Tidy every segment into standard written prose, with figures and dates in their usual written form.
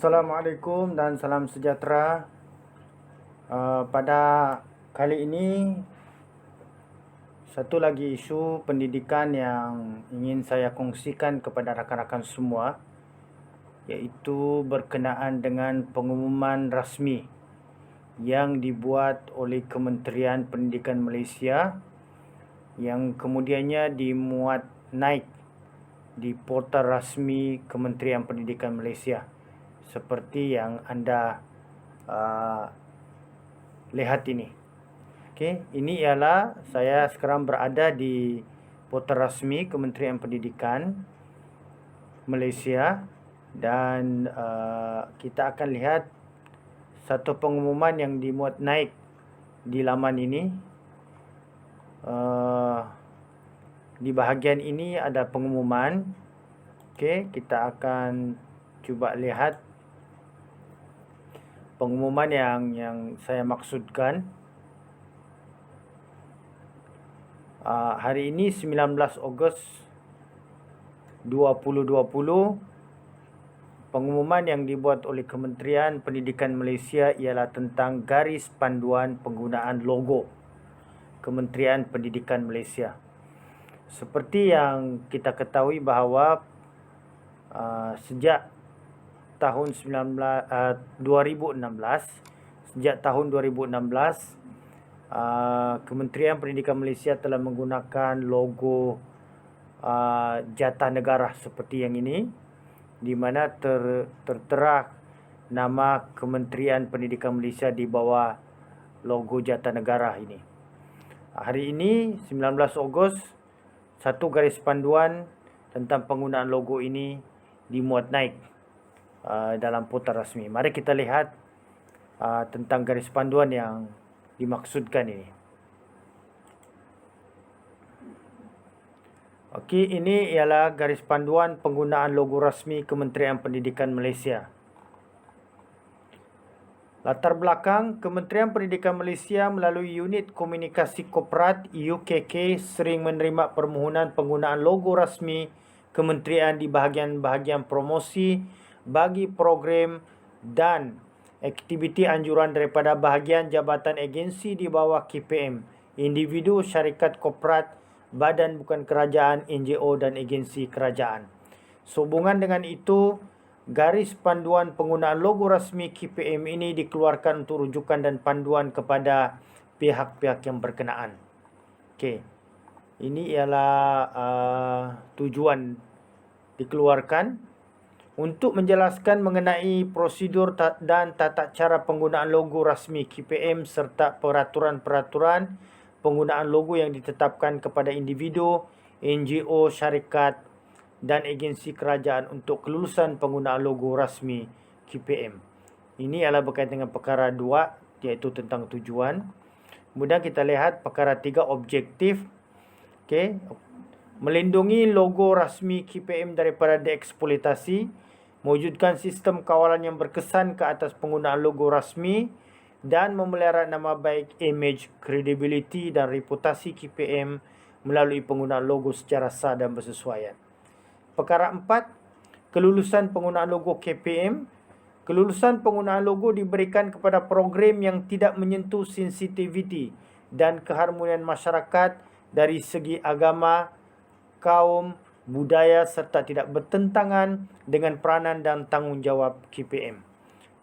Assalamualaikum dan salam sejahtera. Pada kali ini, satu lagi isu pendidikan yang ingin saya kongsikan kepada rakan-rakan semua, iaitu berkenaan dengan pengumuman rasmi yang dibuat oleh Kementerian Pendidikan Malaysia yang kemudiannya dimuat naik di portal rasmi Kementerian Pendidikan Malaysia, seperti yang anda lihat ini. Okey, ini ialah saya sekarang berada di portal rasmi Kementerian Pendidikan Malaysia dan kita akan lihat satu pengumuman yang dimuat naik di laman ini. Di bahagian ini ada pengumuman. Okey, kita akan cuba lihat pengumuman yang saya maksudkan. Hari ini 19 Ogos 2020, pengumuman yang dibuat oleh Kementerian Pendidikan Malaysia ialah tentang garis panduan penggunaan logo Kementerian Pendidikan Malaysia. Seperti yang kita ketahui bahawa sejak tahun 2016, Kementerian Pendidikan Malaysia telah menggunakan logo jatah negara seperti yang ini, di mana tertera nama Kementerian Pendidikan Malaysia di bawah logo jatah negara ini. Hari ini 19 Ogos, satu garis panduan tentang penggunaan logo ini dimuat naik dalam portal rasmi. Mari kita lihat tentang garis panduan yang dimaksudkan ini. Okey, ini ialah garis panduan penggunaan logo rasmi Kementerian Pendidikan Malaysia. Latar belakang, Kementerian Pendidikan Malaysia melalui Unit Komunikasi Korporat UKK sering menerima permohonan penggunaan logo rasmi kementerian di bahagian-bahagian promosi bagi program dan aktiviti anjuran daripada bahagian jabatan agensi di bawah KPM, individu, syarikat korporat, badan bukan kerajaan, NGO dan agensi kerajaan. Sehubungan dengan itu, garis panduan penggunaan logo rasmi KPM ini dikeluarkan untuk rujukan dan panduan kepada pihak-pihak yang berkenaan. Okey. Ini ialah tujuan dikeluarkan untuk menjelaskan mengenai prosedur dan tata cara penggunaan logo rasmi KPM serta peraturan-peraturan penggunaan logo yang ditetapkan kepada individu, NGO, syarikat dan agensi kerajaan untuk kelulusan penggunaan logo rasmi KPM. Ini adalah berkaitan dengan perkara 2, iaitu tentang tujuan. Kemudian kita lihat perkara 3, objektif. Okey, melindungi logo rasmi KPM daripada dieksploitasi, mewujudkan sistem kawalan yang berkesan ke atas penggunaan logo rasmi dan memelihara nama baik, image, credibility dan reputasi KPM melalui penggunaan logo secara sah dan bersesuaian. Perkara 4, kelulusan penggunaan logo KPM. Kelulusan penggunaan logo diberikan kepada program yang tidak menyentuh sensitiviti dan keharmonian masyarakat dari segi agama, kaum, budaya serta tidak bertentangan dengan peranan dan tanggungjawab KPM.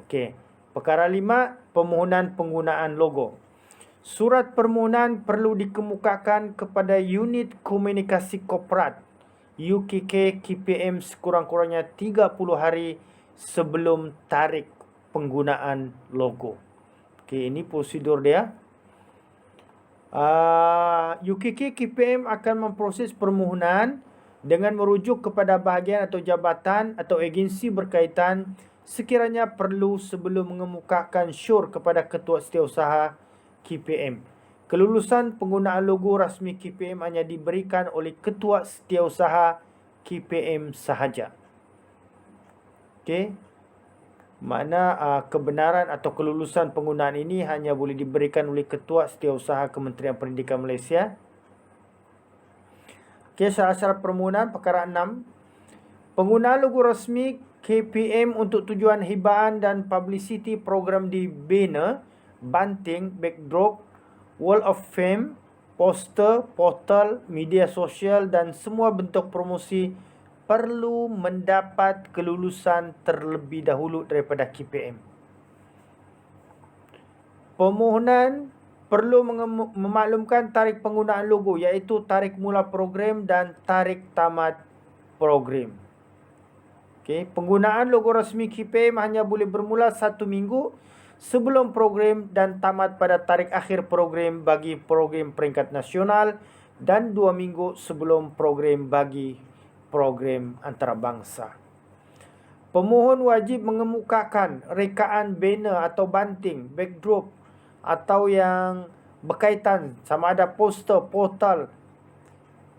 Okey. Perkara 5, permohonan penggunaan logo. Surat permohonan perlu dikemukakan kepada Unit Komunikasi Korporat UKK KPM sekurang-kurangnya 30 hari sebelum tarikh penggunaan logo. Okey, ini prosedur dia. UKK KPM akan memproses permohonan dengan merujuk kepada bahagian atau jabatan atau agensi berkaitan sekiranya perlu sebelum mengemukakan syur kepada Ketua Setiausaha KPM. Kelulusan penggunaan logo rasmi KPM hanya diberikan oleh Ketua Setiausaha KPM sahaja. Okey. Makna kebenaran atau kelulusan penggunaan ini hanya boleh diberikan oleh Ketua Setiausaha Kementerian Pendidikan Malaysia. Okey, syarat-syarat permohonan perkara 6. Penggunaan logo rasmi KPM untuk tujuan hibaan dan publicity program di banner, banting, backdrop, wall of fame, poster, portal, media sosial dan semua bentuk promosi perlu mendapat kelulusan terlebih dahulu daripada KPM. Permohonan perlu memaklumkan tarikh penggunaan logo iaitu tarikh mula program dan tarikh tamat program. Okay. Penggunaan logo rasmi KPM hanya boleh bermula 1 minggu sebelum program dan tamat pada tarikh akhir program bagi program peringkat nasional dan 2 minggu sebelum program bagi program antarabangsa. Pemohon wajib mengemukakan rekaan banner atau banting, backdrop atau yang berkaitan sama ada poster, portal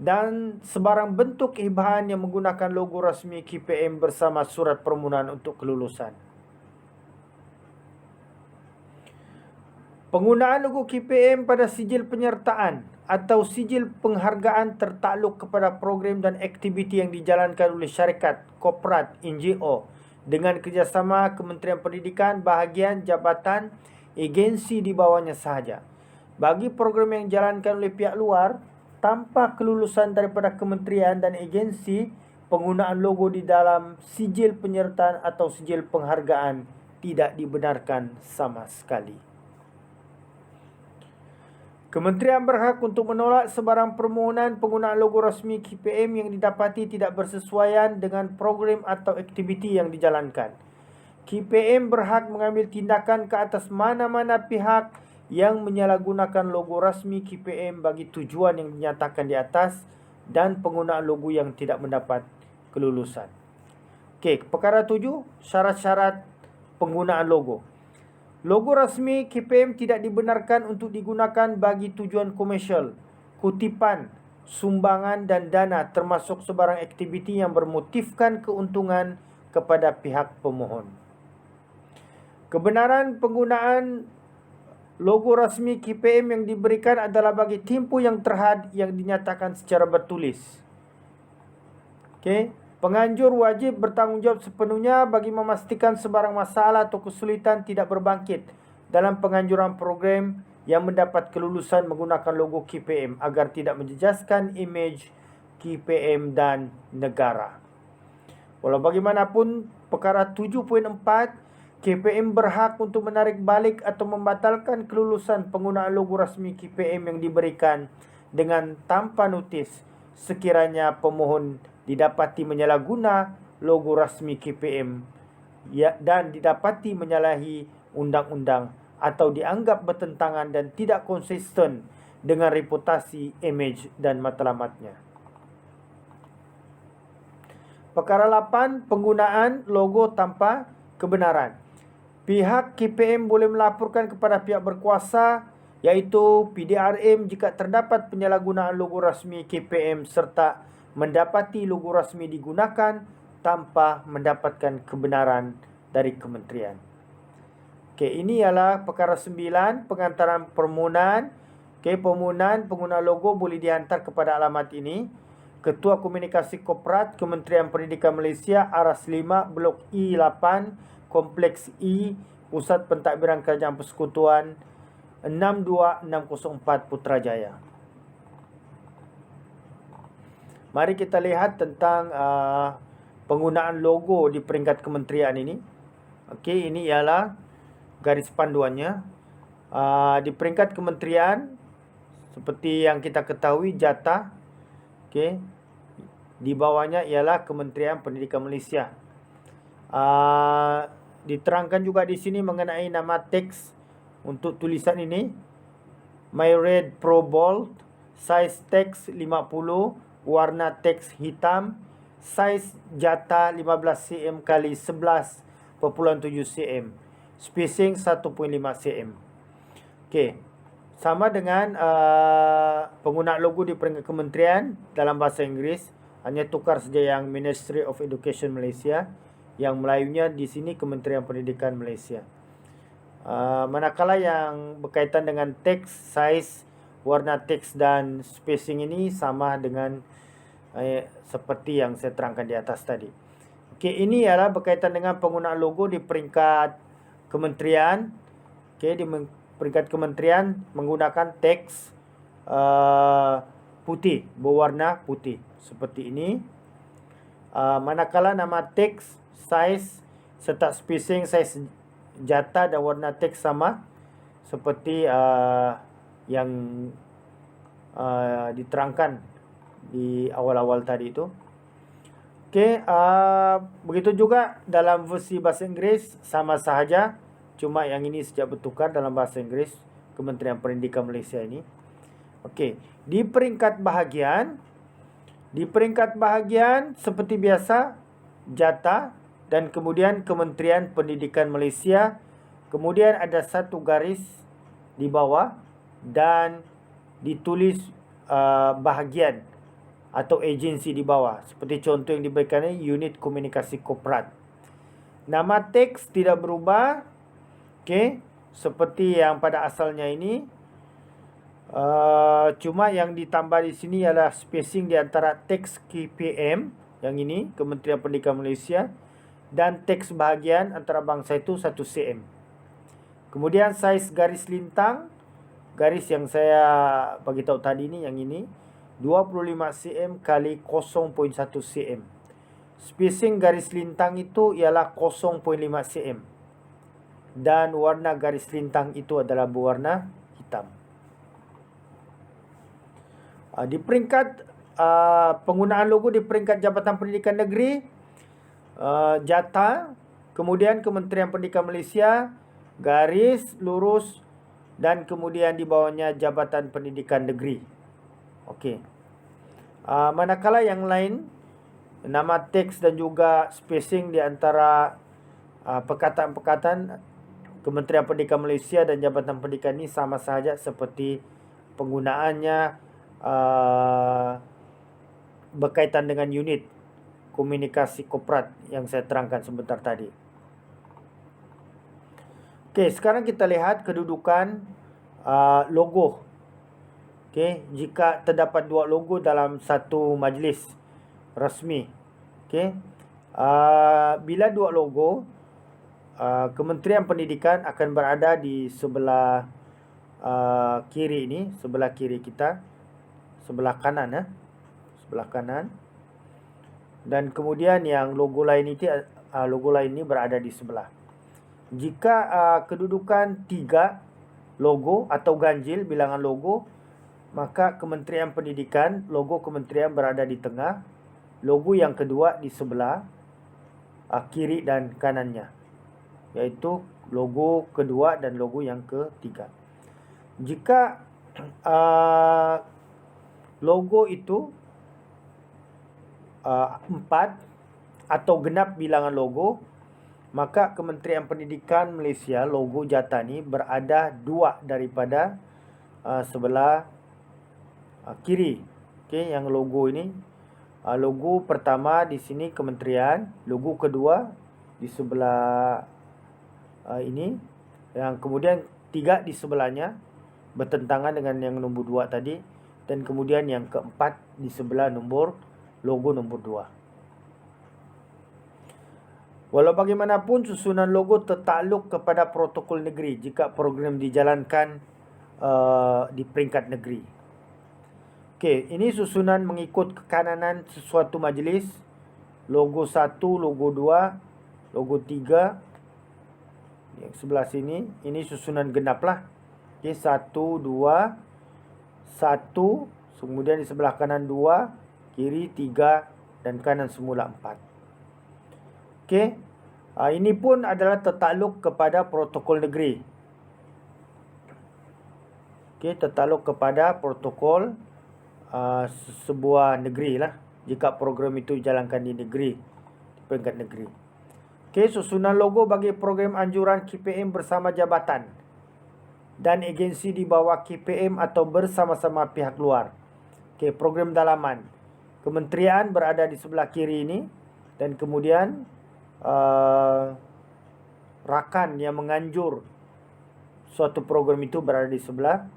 dan sebarang bentuk hibahan yang menggunakan logo rasmi KPM bersama surat permohonan untuk kelulusan. Penggunaan logo KPM pada sijil penyertaan atau sijil penghargaan tertakluk kepada program dan aktiviti yang dijalankan oleh syarikat, korporat, NGO dengan kerjasama Kementerian Pendidikan, bahagian jabatan, agensi di bawahnya sahaja. Bagi program yang dijalankan oleh pihak luar, tanpa kelulusan daripada kementerian dan agensi, penggunaan logo di dalam sijil penyertaan atau sijil penghargaan tidak dibenarkan sama sekali. Kementerian berhak untuk menolak sebarang permohonan penggunaan logo rasmi KPM yang didapati tidak bersesuaian dengan program atau aktiviti yang dijalankan. KPM berhak mengambil tindakan ke atas mana-mana pihak yang menyalahgunakan logo rasmi KPM bagi tujuan yang dinyatakan di atas dan penggunaan logo yang tidak mendapat kelulusan. Okey, perkara 7, syarat-syarat penggunaan logo. Logo rasmi KPM tidak dibenarkan untuk digunakan bagi tujuan komersial, kutipan, sumbangan dan dana termasuk sebarang aktiviti yang bermotifkan keuntungan kepada pihak pemohon. Kebenaran penggunaan logo rasmi KPM yang diberikan adalah bagi tempoh yang terhad yang dinyatakan secara bertulis. Okey, penganjur wajib bertanggungjawab sepenuhnya bagi memastikan sebarang masalah atau kesulitan tidak berbangkit dalam penganjuran program yang mendapat kelulusan menggunakan logo KPM agar tidak menjejaskan imej KPM dan negara. Walau bagaimanapun, perkara 7.4, KPM berhak untuk menarik balik atau membatalkan kelulusan penggunaan logo rasmi KPM yang diberikan dengan tanpa notis sekiranya pemohon didapati menyalahguna logo rasmi KPM dan didapati menyalahi undang-undang atau dianggap bertentangan dan tidak konsisten dengan reputasi, imej dan matlamatnya. Perkara 8, penggunaan logo tanpa kebenaran. Pihak KPM boleh melaporkan kepada pihak berkuasa iaitu PDRM jika terdapat penyalahgunaan logo rasmi KPM serta mendapati logo rasmi digunakan tanpa mendapatkan kebenaran dari kementerian. Okey, ini ialah perkara 9, pengantaran permohonan. Okey, permohonan penggunaan logo boleh dihantar kepada alamat ini. Ketua Komunikasi Korporat Kementerian Pendidikan Malaysia, Aras 5, Blok E8, Kompleks E, Pusat Pentadbiran Kerajaan Persekutuan 62604 Putrajaya. Mari kita lihat tentang penggunaan logo di peringkat kementerian ini. Okey, ini ialah garis panduannya. Di peringkat kementerian, seperti yang kita ketahui, jatah. Okey, di bawahnya ialah Kementerian Pendidikan Malaysia. Diterangkan juga di sini mengenai nama teks untuk tulisan ini. My Red Pro Bold, size teks 50, warna teks hitam, size jata 15 cm kali 11.7 cm, spacing 1.5 cm. Okey, sama dengan penggunaan logo di peringkat kementerian dalam bahasa Inggeris, hanya tukar saja yang Ministry of Education Malaysia, yang Melayunya di sini Kementerian Pendidikan Malaysia. Manakala yang berkaitan dengan teks, size, warna teks dan spacing ini sama dengan seperti yang saya terangkan di atas tadi. Okey, ini ialah berkaitan dengan penggunaan logo di peringkat kementerian. Okey, di peringkat kementerian menggunakan teks putih, berwarna putih seperti ini. Manakala nama teks, saiz serta spacing saiz jata dan warna teks sama seperti yang diterangkan di awal-awal tadi itu. Okey, begitu juga dalam versi bahasa Inggeris sama sahaja, cuma yang ini sejak bertukar dalam bahasa Inggeris Kementerian Pendidikan Malaysia ini. Okey, di peringkat bahagian seperti biasa jata dan kemudian Kementerian Pendidikan Malaysia, kemudian ada satu garis di bawah dan ditulis bahagian atau agensi di bawah. Seperti contoh yang diberikan ini, Unit Komunikasi Korporat. Nama teks tidak berubah. Okey, seperti yang pada asalnya ini. Cuma yang ditambah di sini ialah spacing di antara teks KPM yang ini Kementerian Pendidikan Malaysia dan teks bahagian antara bangsa itu 1 cm. Kemudian saiz garis lintang, garis yang saya bagi tahu tadi ni yang ini 25 cm kali 0.1 cm. Spacing garis lintang itu ialah 0.5 cm. Dan warna garis lintang itu adalah berwarna hitam. Di peringkat penggunaan logo di peringkat Jabatan Pendidikan Negeri, jata, kemudian Kementerian Pendidikan Malaysia, garis lurus dan kemudian di bawahnya Jabatan Pendidikan Negeri. Okey. Manakala yang lain, nama teks dan juga spacing di antara perkataan-perkataan Kementerian Pendidikan Malaysia dan Jabatan Pendidikan ini sama sahaja seperti penggunaannya berkaitan dengan unit komunikasi korporat yang saya terangkan sebentar tadi. Okey, sekarang kita lihat kedudukan logo. Okey, jika terdapat dua logo dalam satu majlis rasmi. Okey, bila dua logo, Kementerian Pendidikan akan berada di sebelah kiri ini, sebelah kiri kita, sebelah kanan sebelah kanan. Dan kemudian yang logo lain ini berada di sebelah. Jika kedudukan 3 logo atau ganjil bilangan logo, maka Kementerian Pendidikan, logo kementerian berada di tengah, logo yang kedua di sebelah kiri dan kanannya, iaitu logo kedua dan logo yang ketiga. Jika logo itu 4 atau genap bilangan logo, maka Kementerian Pendidikan Malaysia, logo jata ni berada 2 daripada sebelah kiri. Okey, yang logo ini, logo pertama di sini kementerian, logo kedua di sebelah ini, yang kemudian 3 di sebelahnya bertentangan dengan yang nombor 2 tadi, dan kemudian yang keempat di sebelah logo nombor 2. Walau bagaimanapun, susunan logo tertakluk kepada protokol negeri jika program dijalankan di peringkat negeri. Okey, ini susunan mengikut kekananan sesuatu majlis. Logo 1, logo 2, logo 3. Yang sebelah sini, ini susunan genap lah. Okey, 1, 2, 1, kemudian di sebelah kanan 2, kiri 3 dan kanan semula 4. Okey, ini pun adalah tertakluk kepada protokol negeri. Okey, tertakluk kepada protokol sebuah negeri lah, jika program itu dijalankan di negeri, di peringkat negeri. Okey, susunan logo bagi program anjuran KPM bersama jabatan dan agensi di bawah KPM atau bersama-sama pihak luar. Okey, program dalaman. Kementerian berada di sebelah kiri ini, dan kemudian rakan yang menganjur suatu program itu berada di sebelah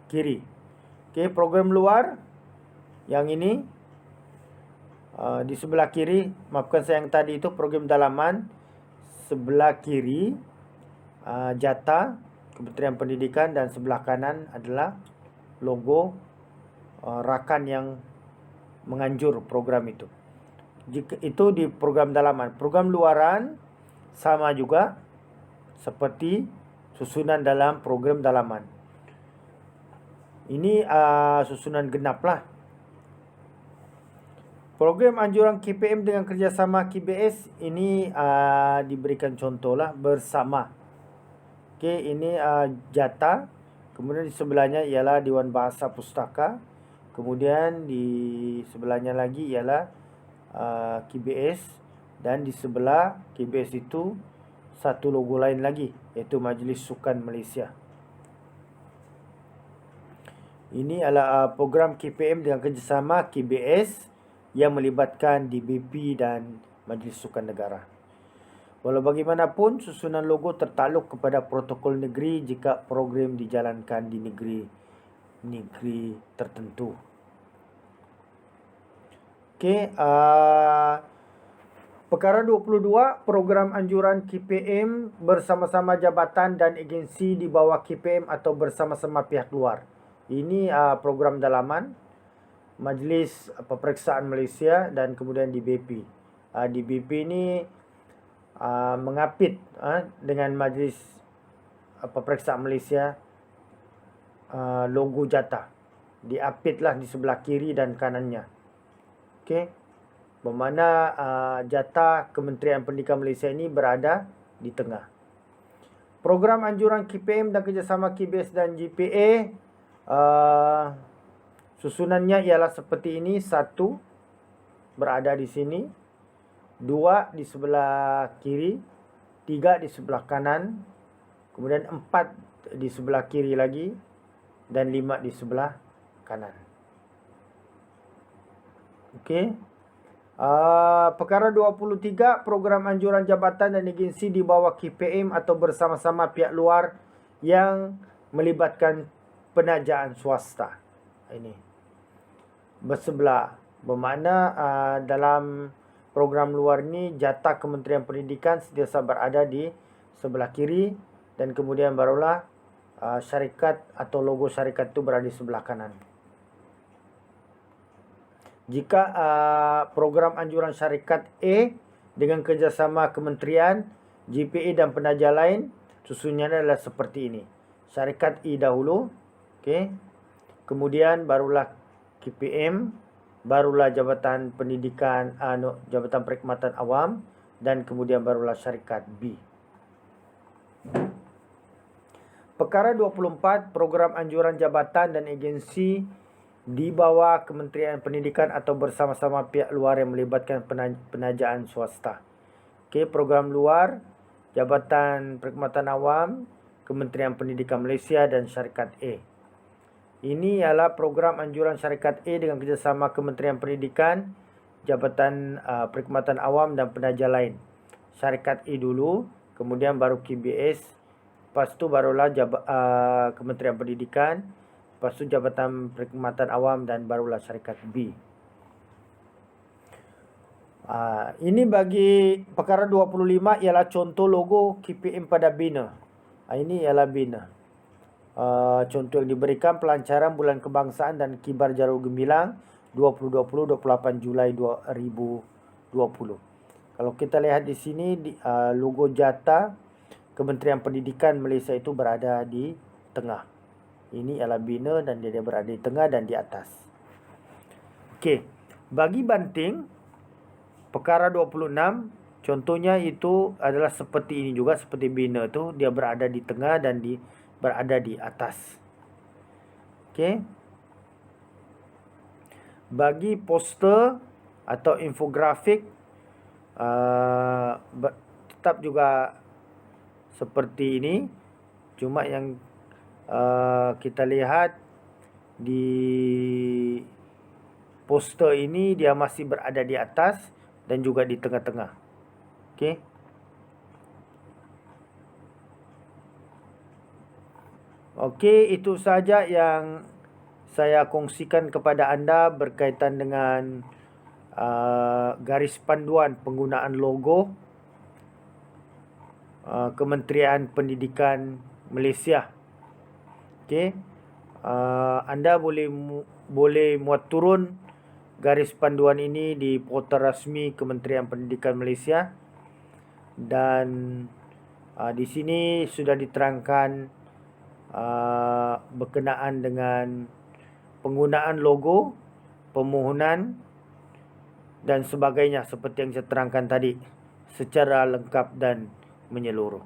kiri. Okey, program luar yang ini Di sebelah kiri, maafkan saya yang tadi itu program dalaman. Sebelah kiri Jata Kementerian Pendidikan dan sebelah kanan adalah logo rakan yang menganjur program itu. Jika itu di program dalaman. Program luaran sama juga seperti susunan dalam program dalaman. Ini susunan genap lah. Program anjuran KPM dengan kerjasama KBS ini diberikan contoh lah bersama. Okey, ini Jata. Kemudian di sebelahnya ialah Dewan Bahasa Pustaka. Kemudian di sebelahnya lagi ialah KBS. Dan di sebelah KBS itu satu logo lain lagi, iaitu Majlis Sukan Malaysia. Ini adalah program KPM dengan kerjasama KBS yang melibatkan DBP dan Majlis Sukan Negara. Walau bagaimanapun, susunan logo tertakluk kepada protokol negeri jika program dijalankan di negeri tertentu. Okey, perkara 22, program anjuran KPM bersama-sama jabatan dan agensi di bawah KPM atau bersama-sama pihak luar. Ini program dalaman Majlis Peperiksaan Malaysia dan kemudian DBP. DBP ini mengapit dengan Majlis Peperiksaan Malaysia logo Jata. Diapitlah di sebelah kiri dan kanannya. Okey. Bermakna Jata Kementerian Pendidikan Malaysia ini berada di tengah. Program anjuran KPM dan kerjasama KBS dan GPA susunannya ialah seperti ini. 1 berada di sini, 2 di sebelah kiri, 3 di sebelah kanan, kemudian 4 di sebelah kiri lagi, dan 5 di sebelah kanan. Okey. Perkara 23, program anjuran jabatan dan agensi di bawah KPM atau bersama-sama pihak luar yang melibatkan penajaan swasta. Ini bersebelah. Bermakna dalam program luar ni Jata Kementerian Pendidikan sentiasa berada di sebelah kiri dan kemudian barulah syarikat atau logo syarikat itu berada di sebelah kanan. Jika program anjuran syarikat A dengan kerjasama kementerian, GPA dan penaja lain, susunannya adalah seperti ini. Syarikat E dahulu, okey. Kemudian barulah KPM, barulah Jabatan Pendidikan, Jabatan Perkhidmatan Awam, dan kemudian barulah syarikat B. Perkara 24, program anjuran jabatan dan agensi di bawah Kementerian Pendidikan atau bersama-sama pihak luar yang melibatkan penajaan swasta. Okey, program luar, Jabatan Perkhidmatan Awam, Kementerian Pendidikan Malaysia dan syarikat A. Ini ialah program anjuran syarikat A dengan kerjasama Kementerian Pendidikan, Jabatan Perkhidmatan Awam dan penaja lain. Syarikat A dulu, kemudian baru KBS, lepas tu barulah Kementerian Pendidikan, lepas tu Jabatan Perkhidmatan Awam dan barulah syarikat B. Ini bagi perkara 25 ialah contoh logo KPM pada bina. Ini ialah bina. Contoh yang diberikan pelancaran Bulan Kebangsaan dan Kibar Jarur Gemilang 2020 28 Julai 2020. Kalau kita lihat di sini logo Jata Kementerian Pendidikan Malaysia itu berada di tengah. Ini ialah bina dan dia berada di tengah dan di atas. Okey, bagi banting perkara 26 contohnya itu adalah seperti ini juga, seperti bina tu dia berada di tengah dan berada di atas. Okey. Bagi poster atau infografik tetap juga seperti ini, cuma yang kita lihat di poster ini dia masih berada di atas dan juga di tengah-tengah. Okey. Okey, itu saja yang saya kongsikan kepada anda berkaitan dengan garis panduan penggunaan logo Kementerian Pendidikan Malaysia. Okey, anda boleh muat turun garis panduan ini di portal rasmi Kementerian Pendidikan Malaysia, dan di sini sudah diterangkan berkenaan dengan penggunaan logo, permohonan dan sebagainya seperti yang saya terangkan tadi secara lengkap dan menyeluruh.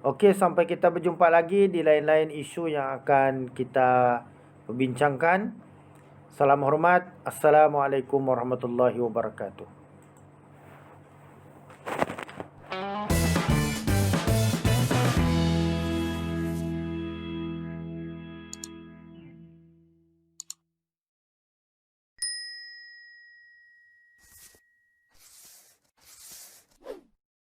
Okey, sampai kita berjumpa lagi di lain-lain isu yang akan kita perbincangkan. Salam hormat. Assalamualaikum warahmatullahi wabarakatuh.